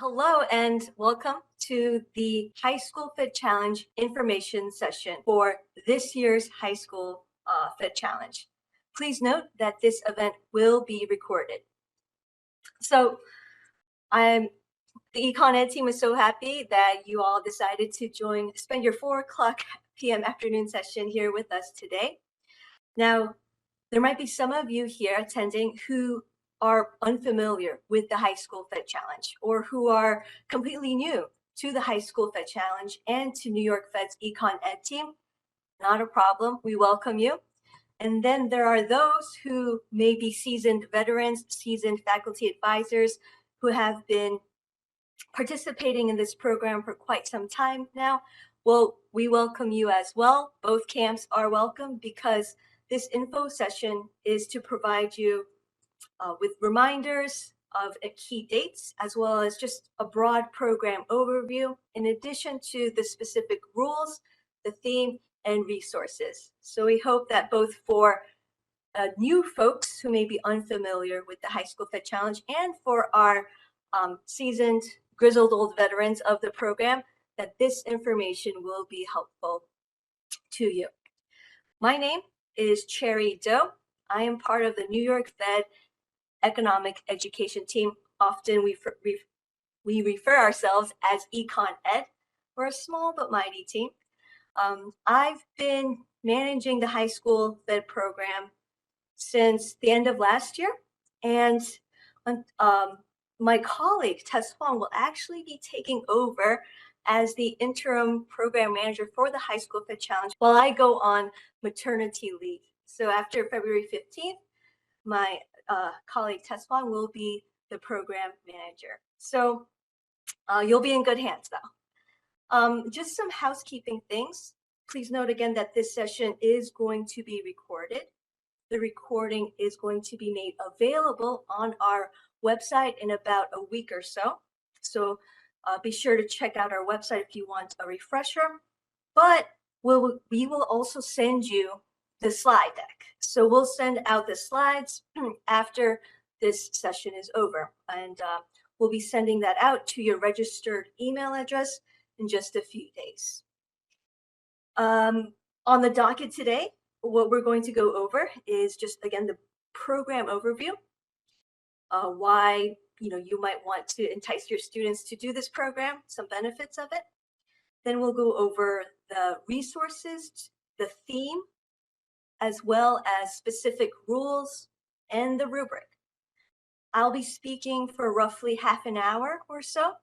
Hello and welcome to the High School Fit Challenge information session for this year's High School Fit Challenge. Please note that this event will be recorded. So the Econ Ed team is so happy that you all decided to spend your 4 o'clock p.m. afternoon session here with us today. Now, there might be some of you here attending who are unfamiliar with the High School Fit Challenge or who are completely new to the High School Fit Challenge and to New York Fed's Econ Ed team. Not a problem. We welcome you. And then there are those who may be seasoned veterans, seasoned faculty advisors who have been participating in this program for quite some time now. Well, we welcome you as well. Both camps are welcome because this info session is to provide you with reminders of key dates, as well as just a broad program overview, in addition to the specific rules, the theme, and resources. So we hope that both for new folks who may be unfamiliar with the High School Fit Challenge and for our seasoned, grizzled old veterans of the program, that this information will be helpful to you. My name is Cherry Doe. I am part of the New York Fed Economic Education team. Often we refer ourselves as Econ Ed. We're a small but mighty team. I've been managing the high school Fed program since the end of last year, and my colleague Tess Huang will actually be taking over as the interim program manager for the High School Fed Challenge while I go on maternity leave. So after February 15th, my colleague Tess Huang will be the program manager. So you'll be in good hands though. Just some housekeeping things. Please note again that this session is going to be recorded. The recording is going to be made available on our website in about a week or so. So be sure to check out our website if you want a refresher. But we will also send you the slide deck. So we'll send out the slides after this session is over. And we'll be sending that out to your registered email address in just a few days. On the docket today, what we're going to go over is just, again, the program overview, why you might want to entice your students to do this program, some benefits of it. Then we'll go over the resources, the theme, as well as specific rules and the rubric. I'll be speaking for roughly half an hour or so,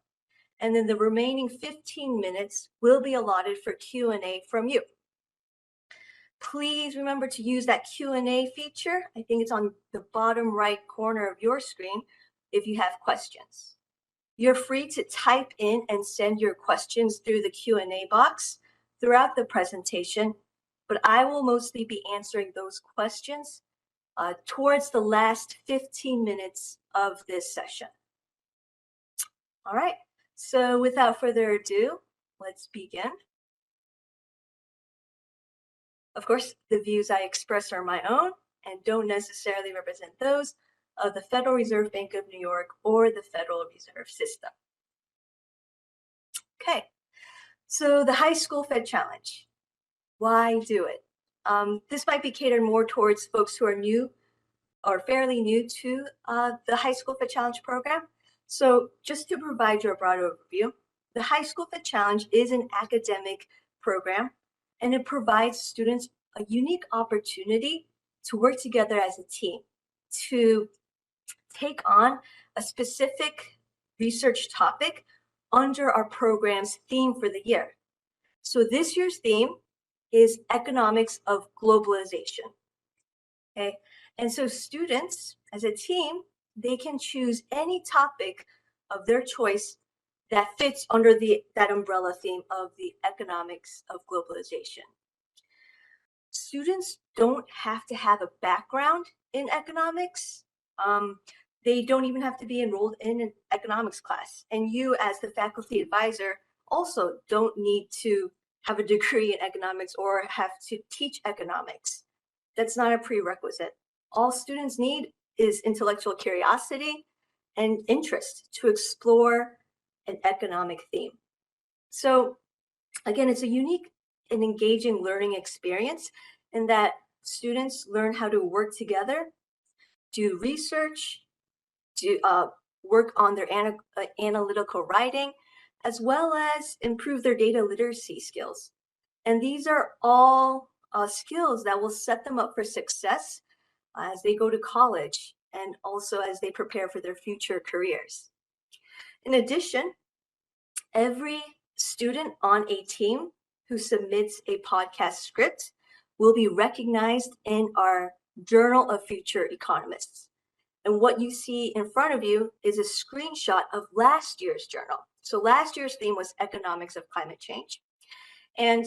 and then the remaining 15 minutes will be allotted for Q&A from you. Please remember to use that Q&A feature. I think it's on the bottom right corner of your screen if you have questions. You're free to type in and send your questions through the Q&A box throughout the presentation, but I will mostly be answering those questions towards the last 15 minutes of this session. All right, so without further ado, let's begin. Of course, the views I express are my own and don't necessarily represent those of the Federal Reserve Bank of New York or the Federal Reserve System. Okay, so the High School Fed Challenge. Why do it? This might be catered more towards folks who are new or fairly new to the High School Fed Challenge program. So just to provide you a broad overview, the High School Fed Challenge is an academic program, and it provides students a unique opportunity to work together as a team, to take on a specific research topic under our program's theme for the year. So this year's theme is economics of globalization. Okay, and so students as a team, they can choose any topic of their choice that fits under that umbrella theme of the economics of globalization. Students don't have to have a background in economics. They don't even have to be enrolled in an economics class. And you as the faculty advisor also don't need to have a degree in economics or have to teach economics. That's not a prerequisite. All students need is intellectual curiosity and interest to explore an economic theme. So again, it's a unique and engaging learning experience in that students learn how to work together, do research, do work on their analytical writing, as well as improve their data literacy skills. And these are all skills that will set them up for success as they go to college and also as they prepare for their future careers. In addition, every student on a team who submits a podcast script will be recognized in our Journal of Future Economists. And what you see in front of you is a screenshot of last year's journal. So last year's theme was economics of climate change. And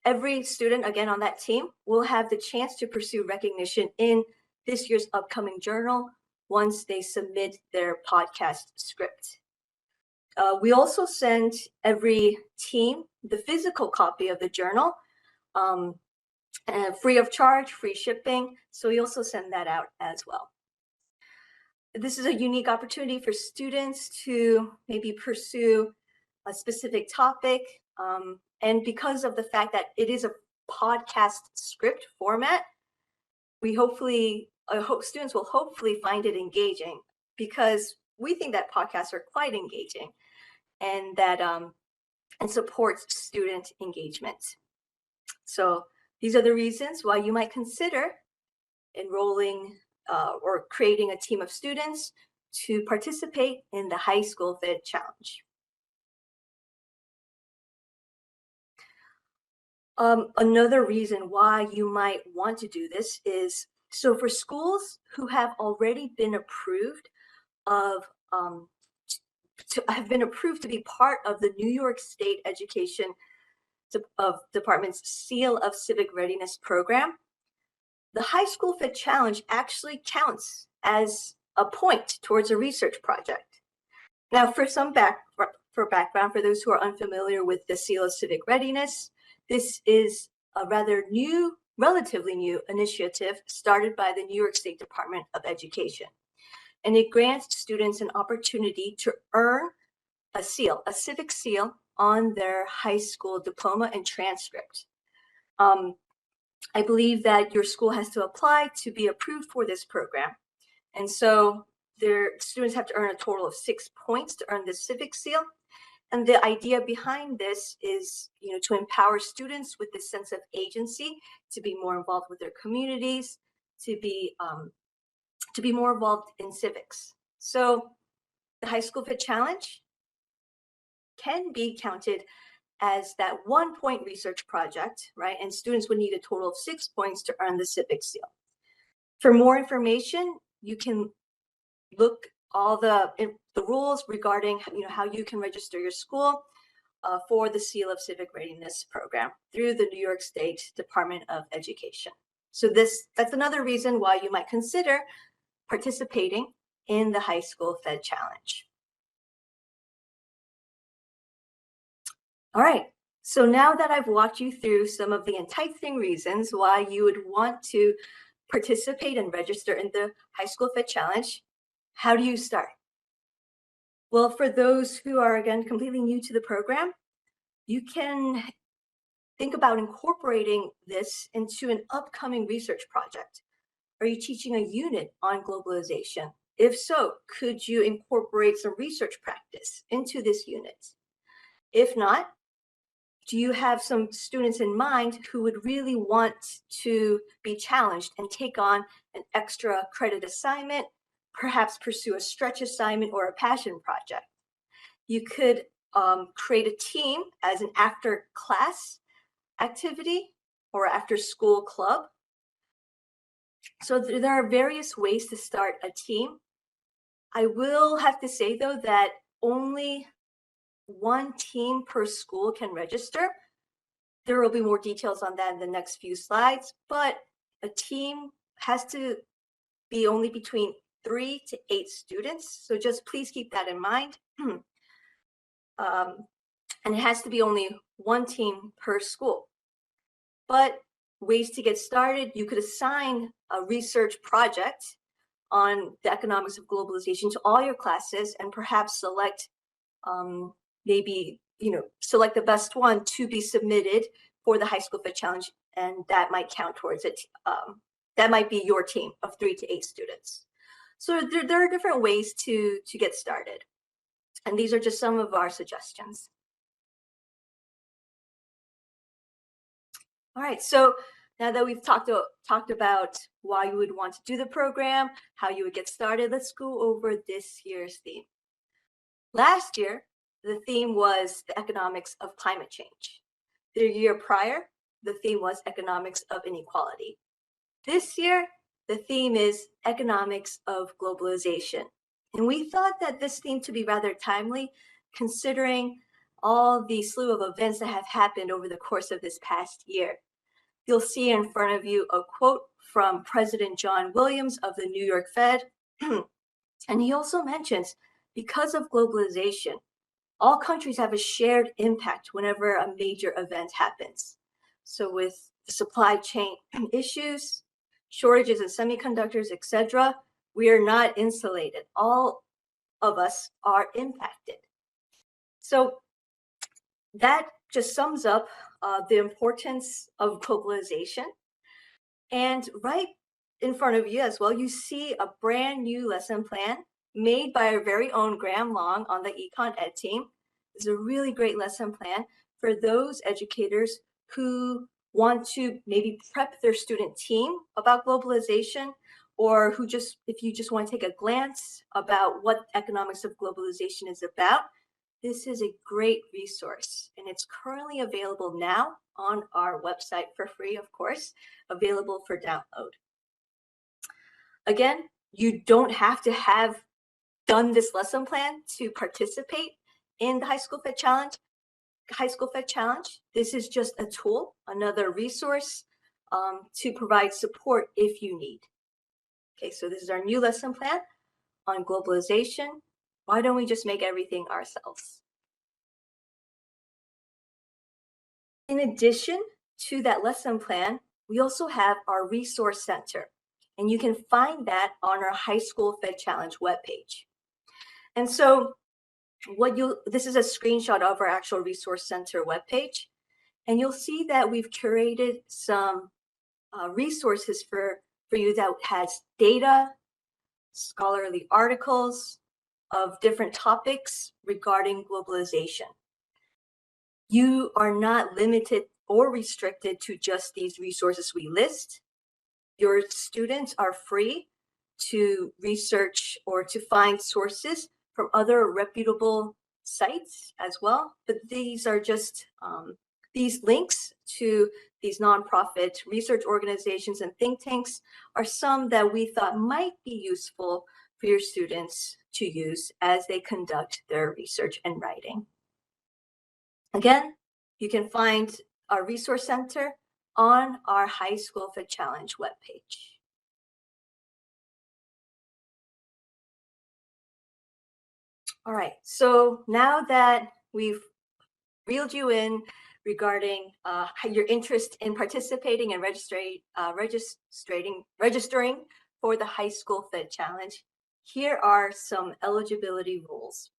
every student, again, on that team will have the chance to pursue recognition in this year's upcoming journal once they submit their podcast script. We also send every team the physical copy of the journal, free of charge, free shipping. So we also send that out as well. This is a unique opportunity for students to maybe pursue a specific topic. And because of the fact that it is a podcast script format, we students will hopefully find it engaging, because we think that podcasts are quite engaging and that and supports student engagement. So these are the reasons why you might consider enrolling or creating a team of students to participate in the High School Fit Challenge. Another reason why you might want to do this is, so for schools who have already been approved to be part of the New York State Education Department's Seal of Civic Readiness program, the High School Fit Challenge actually counts as a point towards a research project. Now, for background, for those who are unfamiliar with the Seal of Civic Readiness, this is a relatively new initiative started by the New York State Department of Education. And it grants students an opportunity to earn a civic seal on their high school diploma and transcript. I believe that your school has to apply to be approved for this program. And so their students have to earn a total of 6 points to earn this civic seal. And the idea behind this is, to empower students with this sense of agency, to be more involved with their communities, to be more involved in civics. So the High School Fit Challenge can be counted as that 1 point research project, right? And students would need a total of 6 points to earn the civic seal. For more information, you can look all the rules regarding how you can register your school for the Seal of Civic Readiness program through the New York State Department of Education. So that's another reason why you might consider participating in the High School Fed Challenge. All right, so now that I've walked you through some of the enticing reasons why you would want to participate and register in the High School Fit Challenge, how do you start? Well, for those who are, again, completely new to the program, you can think about incorporating this into an upcoming research project. Are you teaching a unit on globalization? If so, could you incorporate some research practice into this unit? If not, do you have some students in mind who would really want to be challenged and take on an extra credit assignment, perhaps pursue a stretch assignment or a passion project? You could create a team as an after class activity or after school club. So there are various ways to start a team. I will have to say, though, that only one team per school can register. There will be more details on that in the next few slides, but a team has to be only between 3 to 8 students. So just please keep that in mind. And it has to be only one team per school. But ways to get started, you could assign a research project on the economics of globalization to all your classes and perhaps select maybe, select the best one to be submitted for the high school fit challenge, and that might count towards it. That might be your team of 3 to 8 students. So there are different ways to get started, and these are just some of our suggestions. All right, so now that we've talked about why you would want to do the program, how you would get started, let's go over this year's theme. Last year, the theme was the economics of climate change. The year prior, the theme was economics of inequality. This year, the theme is economics of globalization. And we thought that this theme to be rather timely, considering all the slew of events that have happened over the course of this past year. You'll see in front of you a quote from President John Williams of the New York Fed. And he also mentions, because of globalization, all countries have a shared impact whenever a major event happens. So with the supply chain issues, shortages in semiconductors, etc., we are not insulated. All of us are impacted. So that just sums up the importance of globalization. And right in front of you as well, you see a brand new lesson plan made by our very own Graham Long on the Econ Ed team. It's a really great lesson plan for those educators who want to maybe prep their student team about globalization, or who just, if you just want to take a glance about what economics of globalization is about, this is a great resource, and it's currently available now on our website for free, of course, available for download. Again, you don't have to have done this lesson plan to participate in the High School Fit Challenge. This is just a tool, another resource to provide support if you need. Okay, so this is our new lesson plan on globalization. Why don't we just make everything ourselves? In addition to that lesson plan, we also have our resource center, and you can find that on our High School Fit Challenge webpage. And so this is a screenshot of our actual resource center webpage, and you'll see that we've curated some resources for you that has data, scholarly articles of different topics regarding globalization. You are not limited or restricted to just these resources we list. Your students are free to research or to find sources from other reputable sites as well. But these are just these links to these nonprofit research organizations and think tanks are some that we thought might be useful for your students to use as they conduct their research and writing. Again, you can find our resource center on our High School Fit Challenge webpage. All right, so now that we've reeled you in regarding your interest in participating and registering for the High School Fit Challenge, here are some eligibility rules.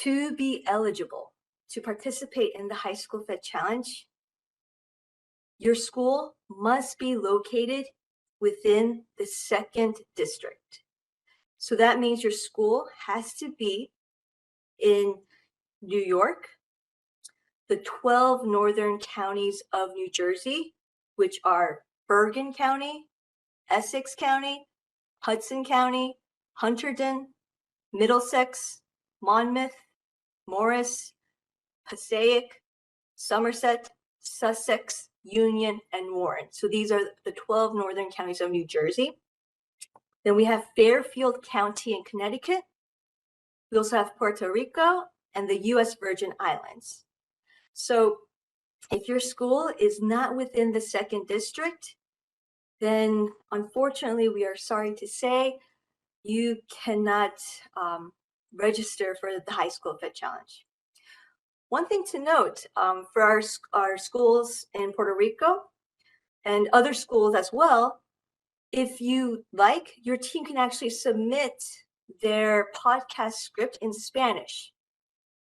To be eligible to participate in the High School Fit Challenge, your school must be located within the 2nd district. So that means your school has to be in New York, the 12 northern counties of New Jersey, which are Bergen County, Essex County, Hudson County, Hunterdon, Middlesex, Monmouth, Morris, Passaic, Somerset, Sussex, Union, and Warren. So these are the 12 northern counties of New Jersey. Then we have Fairfield County in Connecticut. We also have Puerto Rico and the US Virgin Islands. So if your school is not within the 2nd district, then unfortunately, we are sorry to say, you cannot register for the High School Fit Challenge. One thing to note for our schools in Puerto Rico and other schools as well, If you like, your team can actually submit their podcast script in Spanish.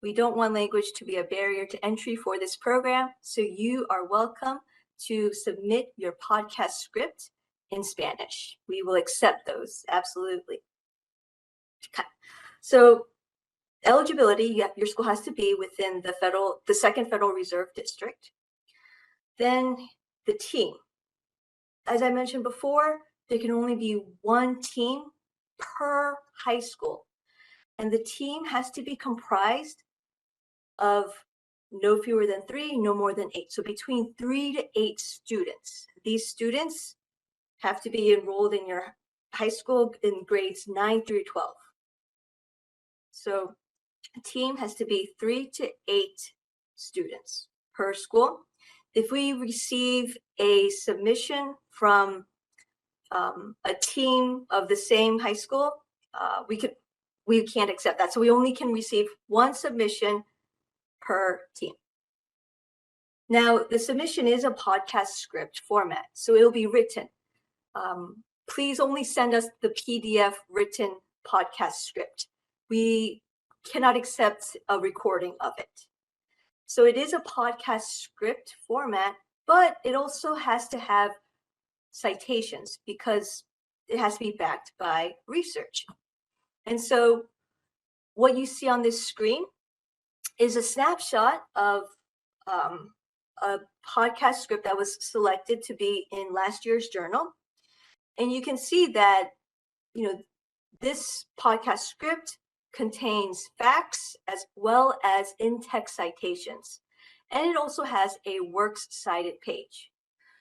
We don't want language to be a barrier to entry for this program, so you are welcome to submit your podcast script in Spanish. We will accept those, absolutely. Okay. So eligibility, your school has to be within the second Federal Reserve District. Then the team. As I mentioned before, there can only be one team per high school, and the team has to be comprised of no fewer than 3, no more than 8. So between 3 to 8 students. These students have to be enrolled in your high school in grades 9 through 12. So a team has to be 3 to 8 students per school. If we receive a submission from a team of the same high school, we can't accept that. So we only can receive one submission per team. Now, the submission is a podcast script format, so it'll be written. Please only send us the PDF written podcast script. We cannot accept a recording of it. So it is a podcast script format, but it also has to have citations because it has to be backed by research. And so what you see on this screen is a snapshot of a podcast script that was selected to be in last year's journal. And you can see that, this podcast script contains facts as well as in-text citations. And it also has a works cited page.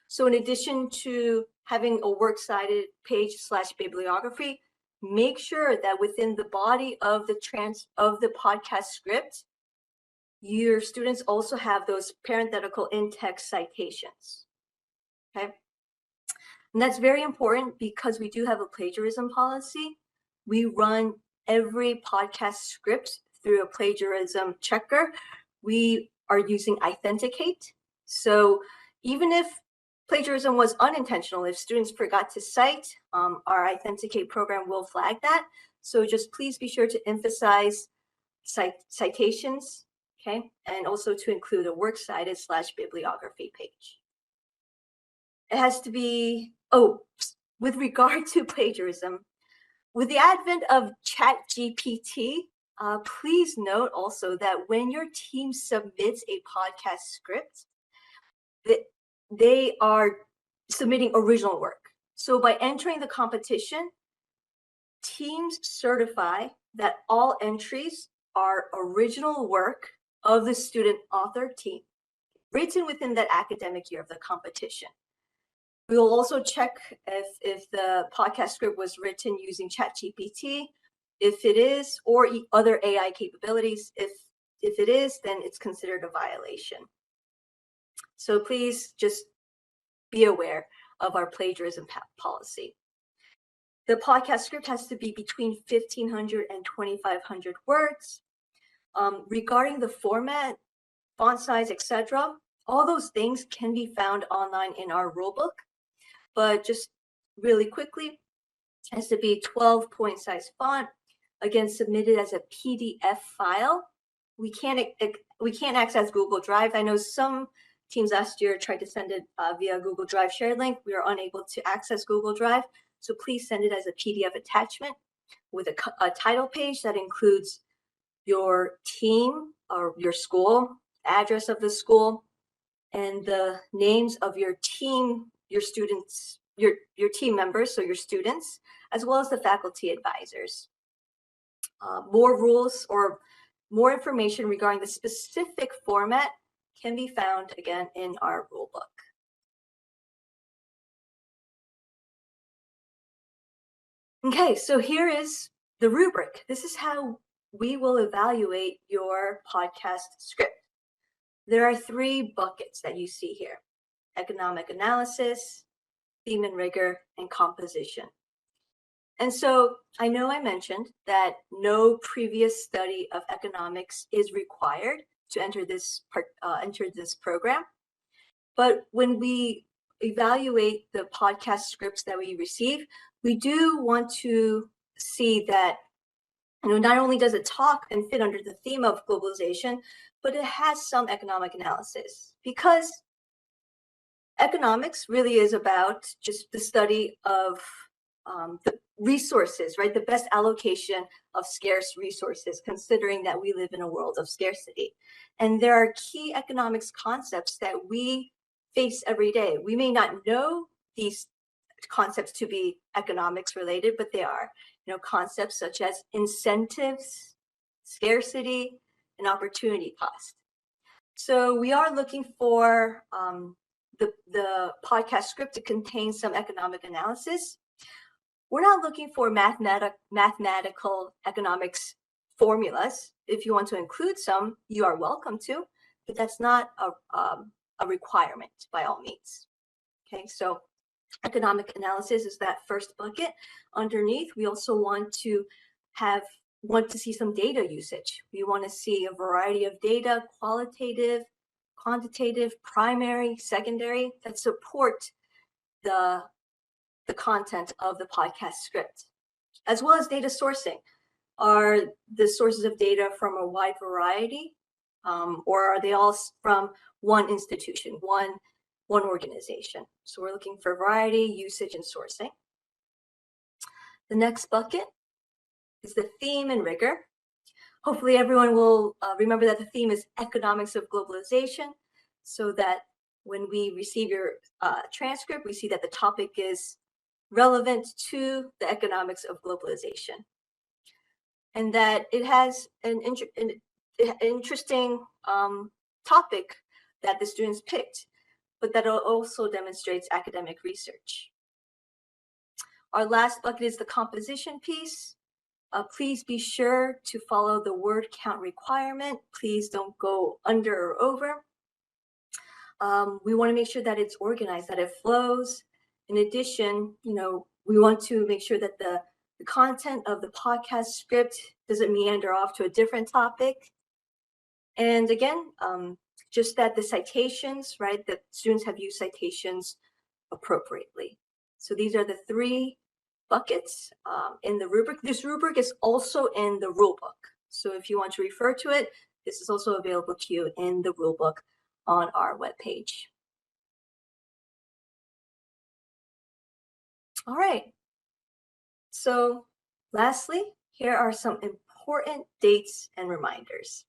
So in addition to having a works cited page / bibliography, make sure that within the body of the podcast script, your students also have those parenthetical in-text citations. Okay. And that's very important because we do have a plagiarism policy. We run every podcast script through a plagiarism checker. We are using Authenticate. So even if plagiarism was unintentional, if students forgot to cite, our Authenticate program will flag that. So just please be sure to emphasize citations, okay? And also to include a works cited / bibliography page. It has to be, with regard to plagiarism, with the advent of ChatGPT, please note also that when your team submits a podcast script, they are submitting original work. So by entering the competition, teams certify that all entries are original work of the student author team, written within that academic year of the competition. We will also check if the podcast script was written using ChatGPT. If it is, or other AI capabilities, if it is, then it's considered a violation. So please just be aware of our plagiarism policy. The podcast script has to be between 1,500 and 2,500 words. Regarding the format, font size, etc., all those things can be found online in our rulebook. But just really quickly, it has to be 12-point size font, again, submitted as a PDF file. We can't access Google Drive. I know some teams last year tried to send it via Google Drive shared link. We are unable to access Google Drive. So please send it as a PDF attachment with a title page that includes your team or your school, address of the school, and the names of your team, your students, your team members, so your students, as well as the faculty advisors. More rules or more information regarding the specific format can be found again in our rulebook. Okay, so here is the rubric. This is how we will evaluate your podcast script. There are 3 buckets that you see here: economic analysis, theme and rigor, and composition. And so I know I mentioned that no previous study of economics is required to enter this program. But when we evaluate the podcast scripts that we receive, we do want to see that, not only does it talk and fit under the theme of globalization, but it has some economic analysis, because economics really is about just the study of the resources, right? The best allocation of scarce resources, considering that we live in a world of scarcity. And there are key economics concepts that we face every day. We may not know these concepts to be economics related, but they are, concepts such as incentives, scarcity, and opportunity cost. So we are looking for the podcast script to contain some economic analysis. We're not looking for mathematical economics formulas. If you want to include some, you are welcome to, but that's not a requirement by all means. Okay, so economic analysis is that first bucket. Underneath, we also want to see some data usage. We want to see a variety of data, qualitative, quantitative, primary, secondary, that support the content of the podcast script, as well as data sourcing. Are the sources of data from a wide variety, or are they all from one institution, one organization? So we're looking for variety, usage, and sourcing. The next bucket is the theme and rigor. Hopefully everyone will remember that the theme is economics of globalization, so that when we receive your transcript, we see that the topic is relevant to the economics of globalization, and that it has an interesting topic that the students picked, but that also demonstrates academic research. Our last bucket is the composition piece. Please be sure to follow the word count requirement. Please don't go under or over. We want to make sure that it's organized, that it flows. In addition, we want to make sure that the content of the podcast script doesn't meander off to a different topic. And again, just that the citations, right, that students have used citations appropriately. So these are the three buckets in the rubric. This rubric is also in the rule book. So if you want to refer to it, this is also available to you in the rule book on our webpage. All right. So lastly, here are some important dates and reminders.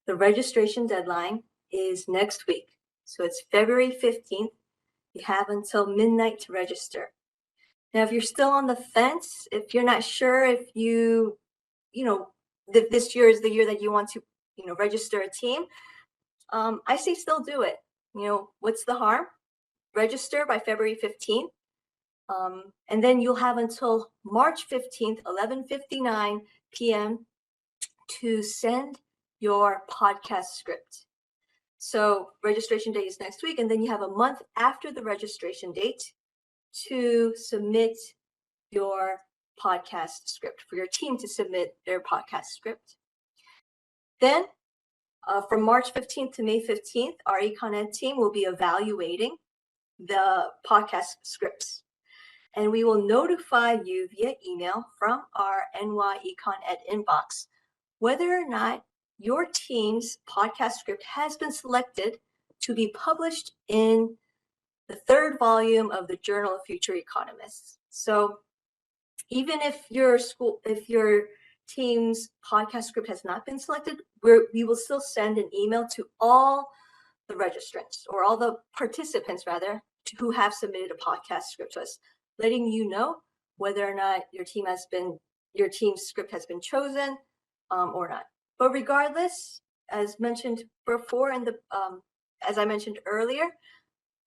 The registration deadline is next week. So it's February 15th. You have until midnight to register. Now, if you're still on the fence, if you're not sure if this year is the year that you want to, register a team, I say still do it. What's the harm? Register by February 15th. And then you'll have until March 15th, 11:59 p.m. to send your podcast script. So registration date is next week, and then you have a month after the registration date to submit your podcast script, for your team to submit their podcast script. Then from March 15th to May 15th, our Econ Ed team will be evaluating the podcast scripts. And we will notify you via email from our NY Econ Ed inbox whether or not your team's podcast script has been selected to be published in the third volume of the Journal of Future Economists. So even if your team's podcast script has not been selected, we will still send an email to all the registrants, or all the participants rather, who have submitted a podcast script to us, letting you know whether or not your team's script has been chosen or not. But regardless, as mentioned before, as I mentioned earlier,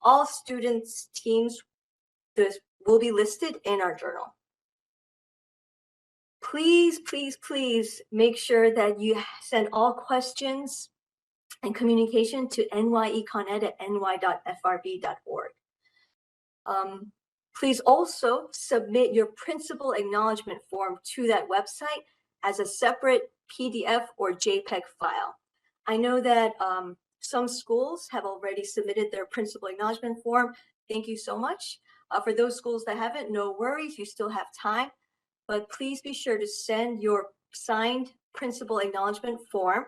all students' teams will be listed in our journal. Please, please, please make sure that you send all questions and communication to nyeconed@ny.frb.org. Please also submit your principal acknowledgement form to that website as a separate PDF or JPEG file. I know that some schools have already submitted their principal acknowledgement form. thank you so much. For those schools that haven't, no worries, you still have time. But please be sure to send your signed principal acknowledgement form,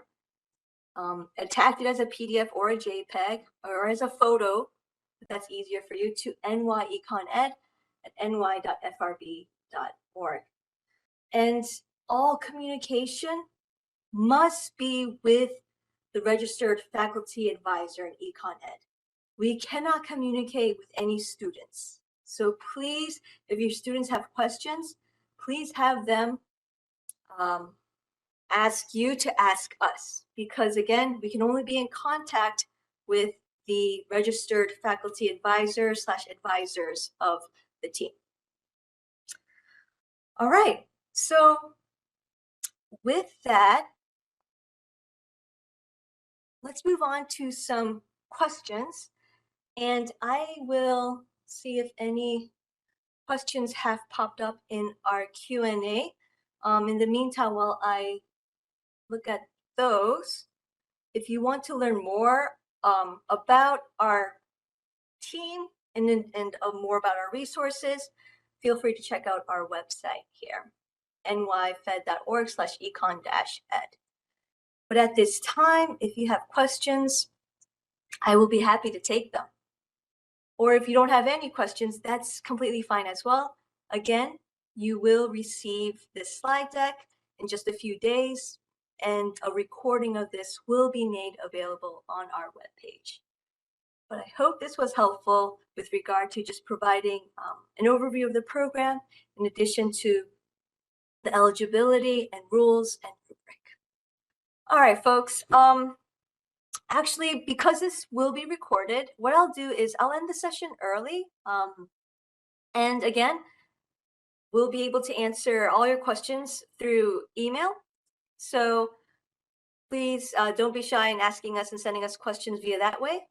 attach it as a PDF or a JPEG or as a photo, if that's easier for you, to nyeconed@ny.frb.org. And all communication must be with the registered faculty advisor in Econ Ed. We cannot communicate with any students. So please, if your students have questions, please have them ask you to ask us, because again, we can only be in contact with the registered faculty advisor/advisors of the team. All right, so with that, let's move on to some questions, and I will see if any questions have popped up in our Q&A. In the meantime, while I look at those, if you want to learn more about our team and more about our resources, feel free to check out our website here, nyfed.org/econ-ed. But at this time, if you have questions, I will be happy to take them. Or if you don't have any questions, that's completely fine as well. Again, you will receive this slide deck in just a few days, and a recording of this will be made available on our webpage. But I hope this was helpful with regard to just providing an overview of the program, in addition to the eligibility and rules and rubric. All right, folks. Actually, because this will be recorded, what I'll do is I'll end the session early. And again, we'll be able to answer all your questions through email. So please don't be shy in asking us and sending us questions via that way.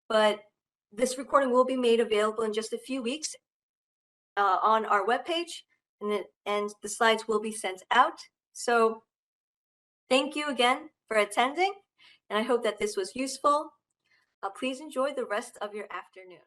But this recording will be made available in just a few weeks on our webpage, and the slides will be sent out. So thank you again for attending, and I hope that this was useful. Please enjoy the rest of your afternoon.